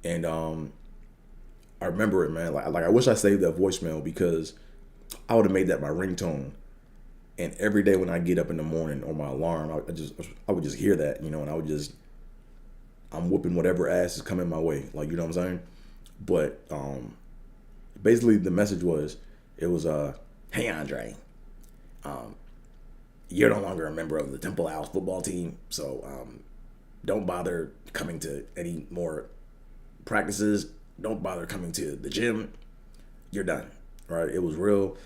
and I remember it, man. Like I wish I saved that voicemail, because I would have made that my ringtone. And every day when I get up in the morning on my alarm, I would just hear that, you know, and I'm whooping whatever ass is coming my way, like, you know what I'm saying? But basically the message was, hey Andre, you're no longer a member of the Temple Owls football team, so don't bother coming to any more practices. Don't bother coming to the gym. You're done. Right? It was real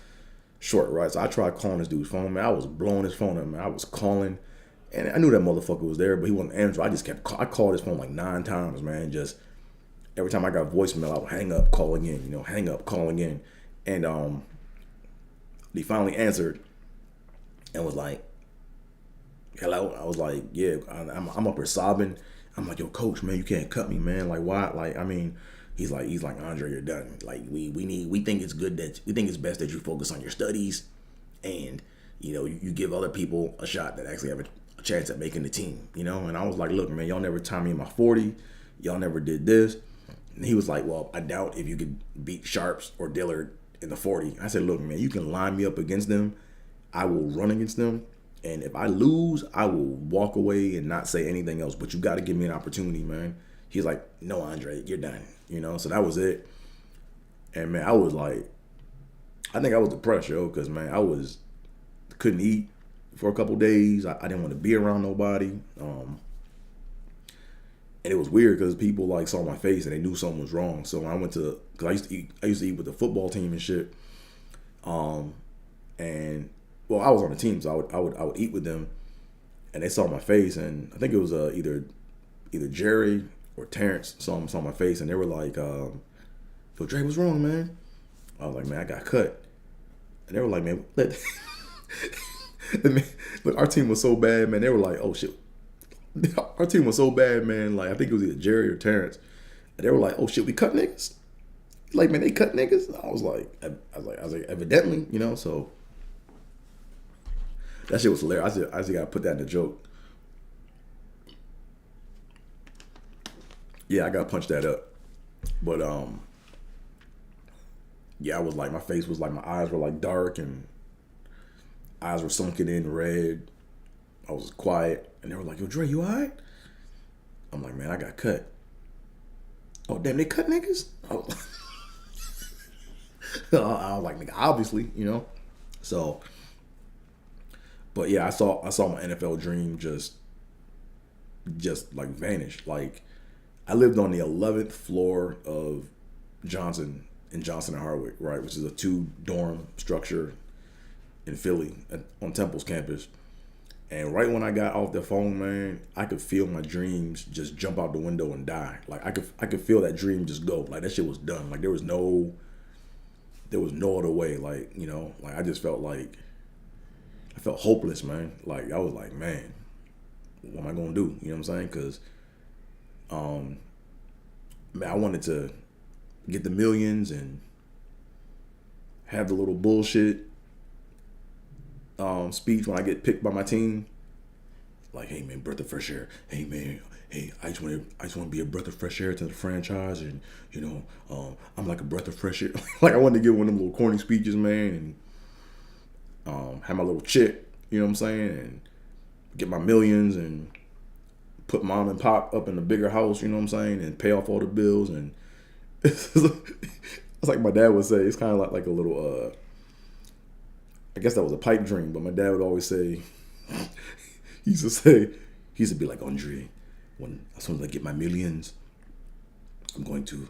short, right? So I tried calling this dude's phone, man. I was blowing his phone up, man. I was calling, and I knew that motherfucker was there, but he wasn't answering. I called his phone like 9 times, man. Just every time I got voicemail, I would hang up, call again, you know, hang up, call again. And he finally answered and was like, hello? I was like, yeah, I'm up here sobbing. I'm like, yo, coach, man, you can't cut me, man. Like, why? Like, I mean, he's like, Andre, you're done. Like, we think it's best that you focus on your studies, and, you know, you give other people a shot that actually have a chance at making the team, you know? And I was like, look, man, y'all never timed me in my 40. Y'all never did this. And he was like, well, I doubt if you could beat Sharps or Dillard in the 40. I said, look, man, you can line me up against them. I will run against them. And if I lose, I will walk away and not say anything else. But you got to give me an opportunity, man. He's like, no, Andre, you're done. You know, so that was it. And, man, I was like, I think I was depressed, yo, because, man, couldn't eat for a couple days. I didn't want to be around nobody. And it was weird because people, like, saw my face and they knew something was wrong. So when I went to, because I used to eat with the football team and shit. And, well, I was on the team, so I would eat with them. And they saw my face, and I think it was either Jerry or Terrence saw my face, and they were like, yo, Dre, what's wrong, man? I was like, man, I got cut. And they were like, man, look, our team was so bad, man. They were like, oh, shit. Our team was so bad, man. Like, I think it was either Jerry or Terrence. And they were like, oh, shit, we cut niggas? Like, man, they cut niggas. I was like, evidently, you know. So that shit was hilarious. I just gotta put that in the joke. Yeah, I gotta punch that up. But yeah, I was like, my face was like, my eyes were like dark and eyes were sunken in red. I was quiet, and they were like, "Yo, Dre, you alright?" I'm like, "Man, I got cut." Oh, damn, they cut niggas? I was like, nigga, obviously, you know. So, but yeah, I saw my NFL dream just like vanish. Like, I lived on the 11th floor of Johnson and Hardwick, right, which is a 2-dorm structure in Philly on Temple's campus. And right when I got off the phone, man, I could feel my dreams just jump out the window and die. Like, I could feel that dream just go. Like, that shit was done. Like, there was no other way. Like, you know, like, I just felt like, I felt hopeless, man. Like, I was like, man, what am I gonna do? You know what I'm saying? Because, man, I wanted to get the millions and have the little bullshit speech when I get picked by my team. Like, hey man, breath of fresh air. Hey man, hey, I just want to be a breath of fresh air to the franchise, and you know, I'm like a breath of fresh air. Like, I wanted to give one of them little corny speeches, man, and have my little chick, you know what I'm saying, and get my millions and put mom and pop up in a bigger house, you know what I'm saying, and pay off all the bills. And it's like my dad would say, it's kind of like a little I guess that was a pipe dream, but my dad would always say, he used to be like, Andre, as soon as I get my millions, I'm going to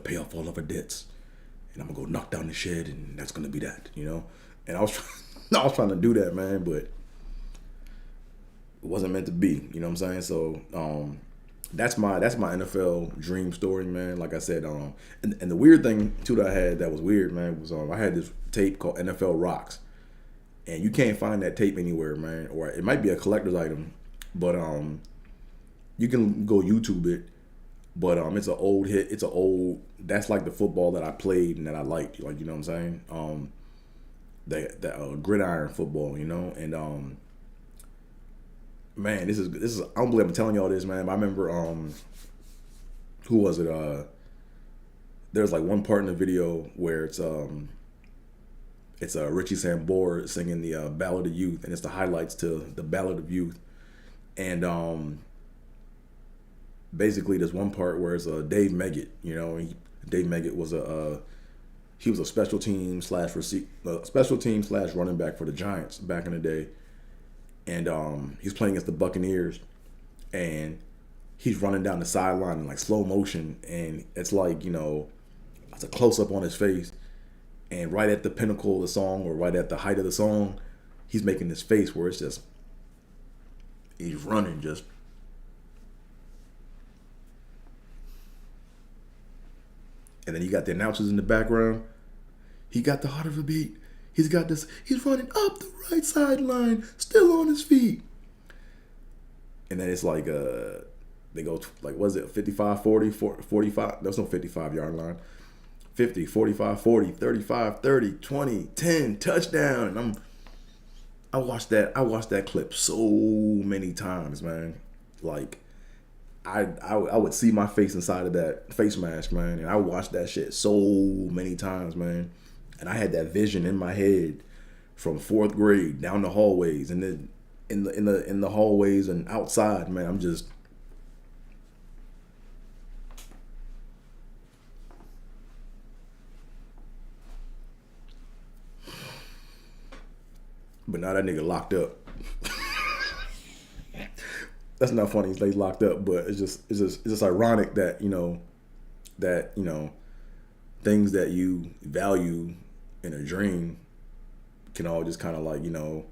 pay off all of our debts, and I'm gonna go knock down the shed, and that's gonna be that, you know. And I was trying to do that, man, but it wasn't meant to be, you know what I'm saying? So that's my NFL dream story, man. Like I said, and the weird thing too that I had that was weird, man, was I had this tape called NFL Rocks, and you can't find that tape anywhere, man. Or it might be a collector's item, but you can go YouTube it. But it's an old hit. That's like the football that I played and that I liked, like, you know what I'm saying? That gridiron football, you know, and man, this is I don't believe I'm telling y'all this, man. But I remember who was it? There's like one part in the video where it's Richie Sambora singing the Ballad of Youth, and it's the highlights to the Ballad of Youth, and basically there's one part where it's Dave Meggett, you know. Dave Meggett was he was a special team slash running back for the Giants back in the day. And he's playing against the Buccaneers, and he's running down the sideline in like slow motion, and it's like, you know, it's a close up on his face, and right at the pinnacle of the song, or right at the height of the song, he's making this face where it's just, he's running just. And then you got the announcers in the background. He got the heart of a beat. He's got this. He's running up the right sideline, still on his feet. And then it's like they go like, what is it, 55, 40, 45? There's no 55-yard line. 50, 45, 40, 35, 30, 20, 10, touchdown. And I watched that clip so many times, man. Like, I would see my face inside of that face mask, man, and I watched that shit so many times, man. And I had that vision in my head from 4th grade down the hallways, and then in the hallways and outside, man. I'm just, but now that nigga locked up. That's not funny. He's like locked up, but it's just ironic that, you know, things that you value in a dream can all just kind of like, you know,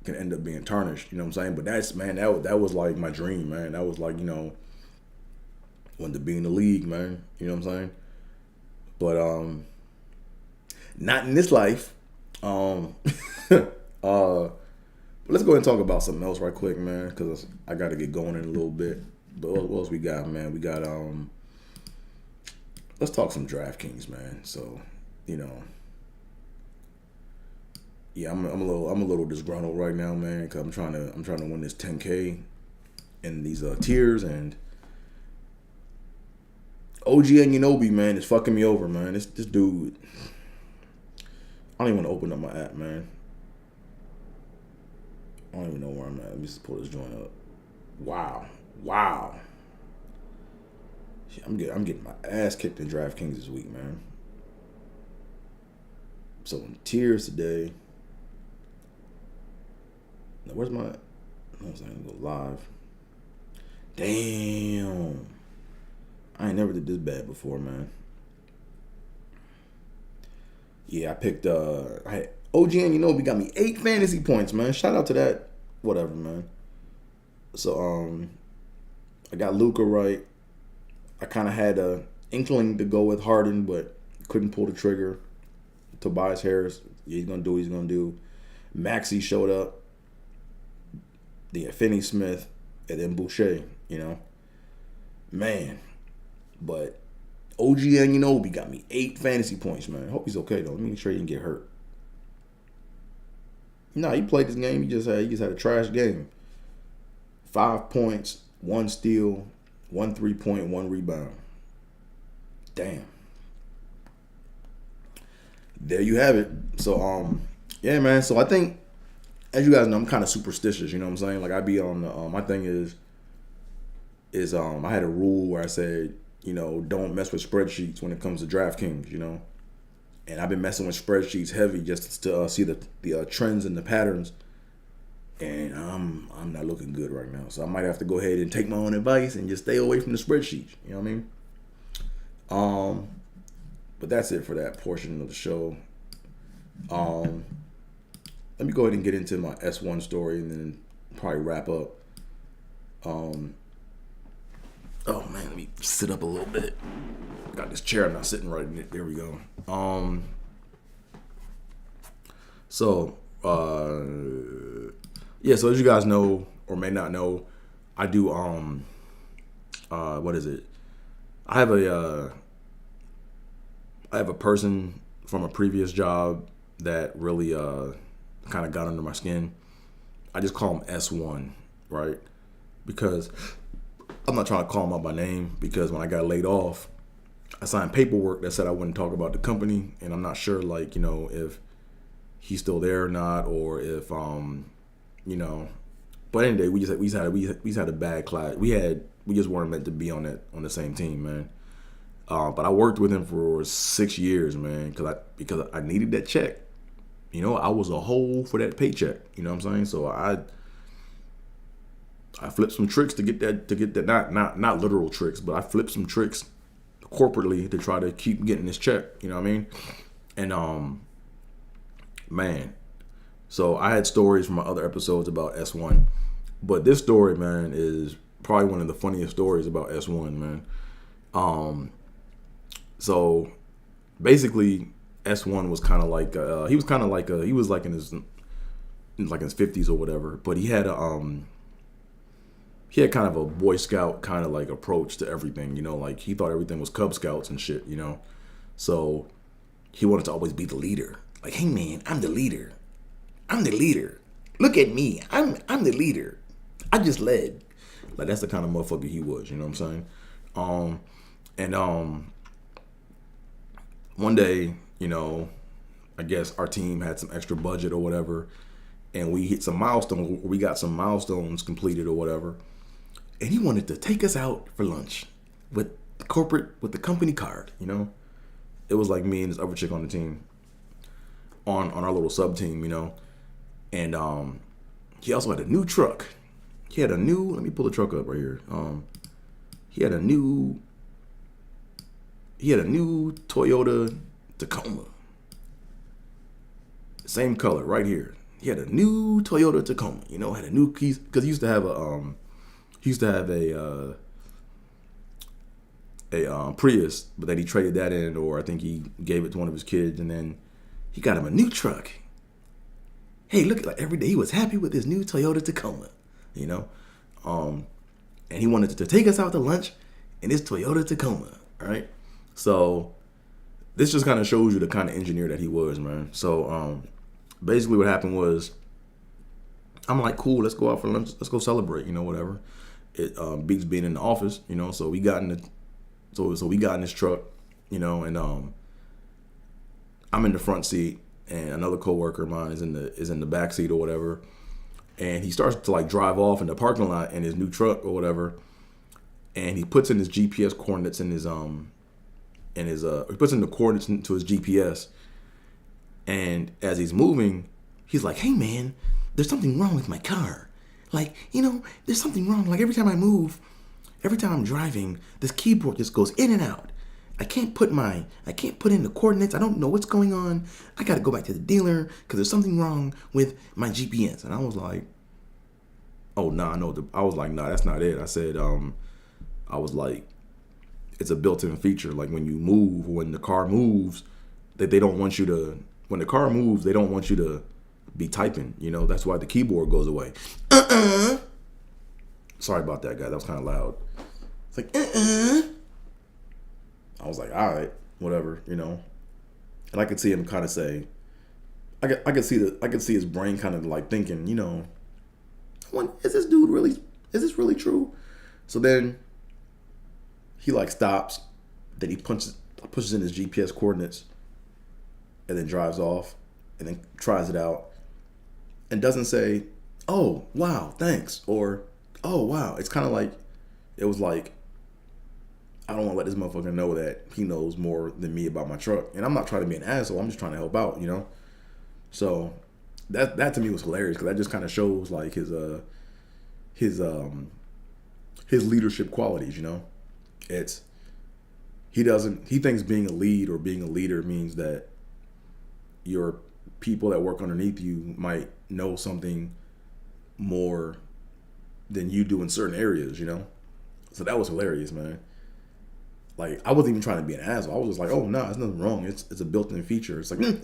can end up being tarnished. You know what I'm saying? But that's, man, that was like my dream, man. That was like, you know, wanted to be in the league, man. You know what I'm saying? But not in this life. Let's go ahead and talk about something else right quick, man, because I got to get going in a little bit. But what else we got, man? We got let's talk some DraftKings, man. So, you know, yeah, I'm a little disgruntled right now, man, because I'm trying to win this 10K in these tiers, and OG Anunoby, man, is fucking me over, man. This dude, I don't even want to open up my app, man. I don't even know where I'm at. Let me just pull this joint up. Wow. I'm getting my ass kicked in DraftKings this week, man. So in tiers today. Now where's my? I was gonna go live. Damn. I ain't never did this bad before, man. Yeah, I picked I had OG Anunoby got me 8 fantasy points, man. Shout out to that. Whatever, man. So I got Luka right. I kind of had a inkling to go with Harden, but couldn't pull the trigger. Tobias Harris, yeah, he's gonna do what he's gonna do. Maxey showed up. The Finney Smith, and then Boucher. You know, man. But OG Anunoby got me 8 fantasy points, man. Hope he's okay though. Let me make sure he didn't get hurt. No, he played this game. He just had a trash game. 5 points, 1 steal, 1 3-point, 1 rebound. Damn. There you have it. So yeah, man. So I think, as you guys know, I'm kind of superstitious. You know what I'm saying? Like I be on the my thing is I had a rule where I said, you know, don't mess with spreadsheets when it comes to DraftKings. You know. And I've been messing with spreadsheets heavy just to see the trends and the patterns, and I'm not looking good right now. So I might have to go ahead and take my own advice and just stay away from the spreadsheets. You know what I mean? But that's it for that portion of the show. Let me go ahead and get into my S1 story and then probably wrap up. Oh man, let me sit up a little bit. Got this chair, I'm not sitting right in it. There we go. Yeah, so as you guys know or may not know, I do what is it? I have a person from a previous job that really kind of got under my skin. I just call him S1, right? Because I'm not trying to call him out by name, because when I got laid off, I signed paperwork that said I wouldn't talk about the company, and I'm not sure, like, you know, if he's still there or not, or if you know. But anyway, we just had a bad class. We just weren't meant to be on the same team, man. But I worked with him for 6 years, man, because I needed that check. You know, I was a hole for that paycheck. You know what I'm saying? So I flipped some tricks to get that not literal tricks, but I flipped some tricks corporately to try to keep getting this check. You know what I mean? And man, so I had stories from my other episodes about S1, but this story, man, is probably one of the funniest stories about S1, man. So basically, S1 was kind of like he was like in his 50s or whatever, but he had kind of a Boy Scout kind of like approach to everything, you know, like he thought everything was Cub Scouts and shit, you know. So he wanted to always be the leader. Like, hey man, I'm the leader. Look at me. I'm the leader. I just led. Like, that's the kind of motherfucker he was, you know what I'm saying? One day, you know, I guess our team had some extra budget or whatever, and we hit some milestones. We got some milestones completed or whatever, and he wanted to take us out for lunch with the company card. You know, it was like me and this other chick on the team, on our little sub team. You know, and he also had a new truck. He had a new. Let me pull the truck up right here. He had a new Toyota Tacoma. Same color right here. He had a new Toyota Tacoma. You know, had a new keys, because he used to have a Prius, but then he traded that in, or I think he gave it to one of his kids, and then he got him a new truck. Hey, look, like every day he was happy with his new Toyota Tacoma, you know, and he wanted to take us out to lunch in his Toyota Tacoma, right? So this just kind of shows you the kind of engineer that he was, man. So basically what happened was, I'm like, cool, let's go out for lunch, let's go celebrate, whatever. It beats being in the office, so we got in the so we got in this truck, and I'm in the front seat, and another coworker of mine is in the back seat or whatever. And he starts to like drive off in the parking lot in his new truck or whatever. And he puts in his GPS coordinates he puts in the coordinates into his GPS. And as he's moving, he's like, hey man, there's something wrong with my car. Like, there's something wrong. Like every time I move, every time I'm driving, this keyboard just goes in and out. I can't put in the coordinates. I don't know what's going on. I got to go back to the dealer because there's something wrong with my GPS. And I was like, oh, nah, no. I was like, nah, that's not it. I said, I was like, it's a built-in feature. Like when you move, when the car moves, they don't want you to, when the car moves, they don't want you to be typing, that's why the keyboard goes away. Sorry about that, guy. That was kind of loud. It's like, I was like, all right, whatever, And I could see him kind of say, I could see his brain kind of like thinking, is this really true? So then he like stops, then he pushes in his GPS coordinates, and then drives off, and then tries it out, and doesn't say, oh wow, thanks, or oh wow. It's kind of like, it was like, I don't want to let this motherfucker know that he knows more than me about my truck. And I'm not trying to be an asshole. I'm just trying to help out, So that to me was hilarious because that just kind of shows like his leadership qualities, He thinks being a lead or being a leader means that your people that work underneath you might know something more than you do in certain areas, So that was hilarious, man. Like, I wasn't even trying to be an asshole. I was just like, oh, no, there's nothing wrong. It's a built-in feature. It's like, I'm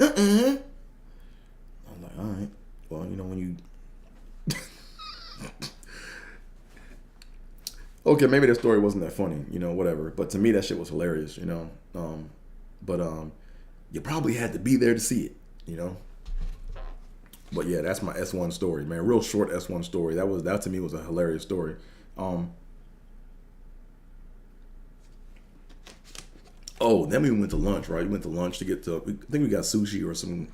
like, all right. Well, when you... Okay, maybe the story wasn't that funny, whatever. But to me, that shit was hilarious, But you probably had to be there to see it, But yeah, that's my S1 story, man. Real short S1 story. That to me was a hilarious story. Oh, then we went to lunch, right? We went to lunch I think we got sushi or some.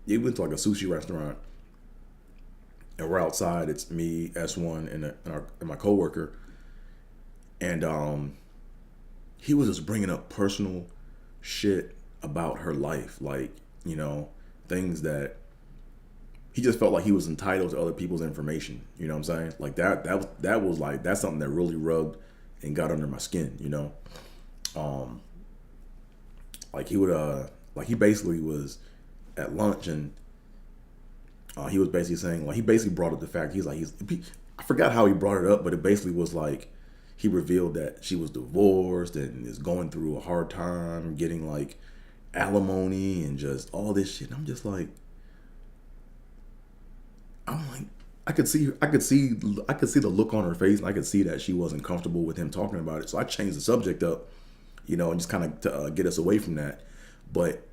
Yeah, we went to like a sushi restaurant, and we're outside. It's me, S1, and my coworker, and he was just bringing up personal shit about her life, like things that he just felt like he was entitled to other people's information. You know what I'm saying? Like that was like, that's something that really rubbed and got under my skin. Like he would, like he basically was at lunch and he was basically saying, like, he basically brought up the fact, I forgot how he brought it up, but it basically was like, he revealed that she was divorced and is going through a hard time getting like alimony and just all this shit. And I'm like, I could see the look on her face, and I could see that she wasn't comfortable with him talking about it. So I changed the subject up, and just kind of to get us away from that. But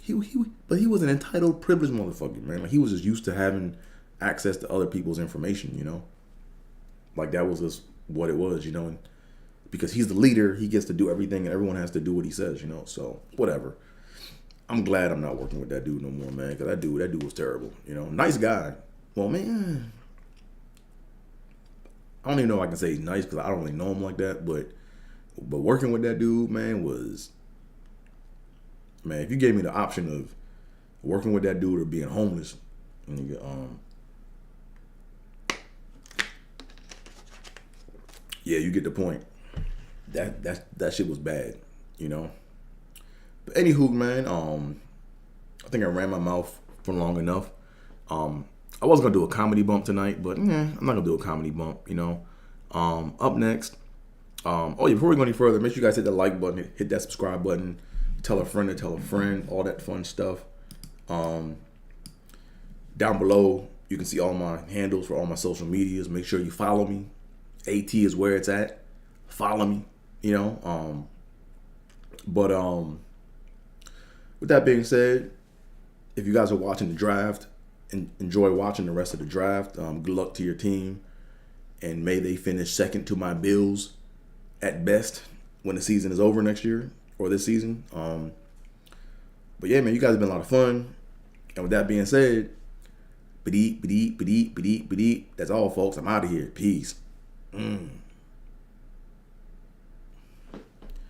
he was an entitled, privileged motherfucker, man. Like, he was just used to having access to other people's information, Like, that was just what it was, And because he's the leader, he gets to do everything, and everyone has to do what he says, So whatever. I'm glad I'm not working with that dude no more, man. Because that dude was terrible, Nice guy. Well, man, I don't even know if I can say he's nice because I don't really know him like that, but working with that dude, man, man, if you gave me the option of working with that dude or being homeless, yeah, you get the point. That shit was bad, But anywho, man, I think I ran my mouth for long enough. I was gonna do a comedy bump tonight, but I'm not gonna do a comedy bump, Up next, before we go any further, make sure you guys hit that like button, hit that subscribe button, tell a friend to tell a friend, all that fun stuff. Down below, you can see all my handles for all my social medias. Make sure you follow me. AT is where it's at. Follow me, But with that being said, if you guys are watching the draft and enjoy watching the rest of the draft, good luck to your team, and may they finish second to my Bills at best when the season is over next year or this season. But yeah, man, you guys have been a lot of fun. And with that being said, that's all, folks. I'm out of here. Peace.